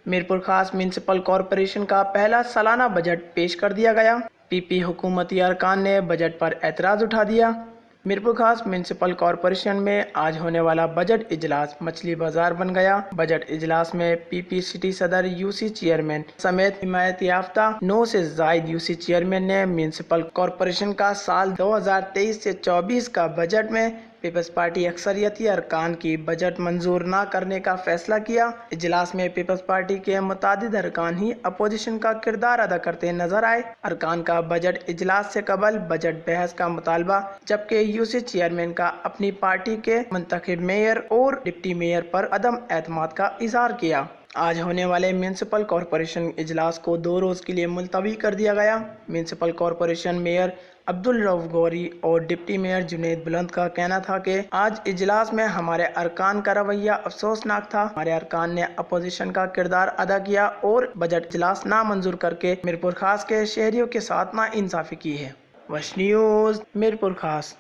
میرپور خاص municipal corporation کا پہلا سالانہ بجٹ پیش کر دیا گیا۔ پی پی حکومتی ارکان نے بجٹ پر اعتراض اٹھا دیا۔ میرپور خاص میونسپل کارپوریشن میں آج ہونے والا بجٹ اجلاس مچھلی بازار بن گیا۔ بجٹ اجلاس میں پی پی سٹی صدر یو سی چیئرمین سمیت حمایت یافتہ 9 سے زائد یو سی چیئرمین نے میونسپل کارپوریشن کا سال 2023 سے 24 کا بجٹ میں پیپلز پارٹی اکثریتی ارکان کی بجٹ منظور نہ کرنے کا فیصلہ کیا۔ اجلاس میں پیپلز پارٹی کے متعدد ارکان ہی اپوزیشن کا کردار ادا کرتے نظر آئے۔ ارکان کا بجٹ اجلاس سے قبل بجٹ بحث کا مطالبہ، جبکہ یو سی چیئرمین کا اپنی پارٹی کے منتخب میئر اور ڈپٹی میئر پر عدم اعتماد کا اظہار کیا۔ آج ہونے والے میونسپل کارپوریشن اجلاس کو 2 روز کے لیے ملتوی کر دیا گیا۔ Municipal corporation mayor Abdul Rauf Ghori اور ڈپٹی میئر جنید بلند کا کہنا تھا کہ آج اجلاس میں ہمارے ارکان کا رویہ افسوسناک تھا۔ ہمارے ارکان نے اپوزیشن کا کردار ادا کیا اور بجٹ اجلاس نامنظور کر کے میرپور خاص کے شہریوں کے ساتھ ناانصافی کی ہے۔ وش نیوز میرپور خاص۔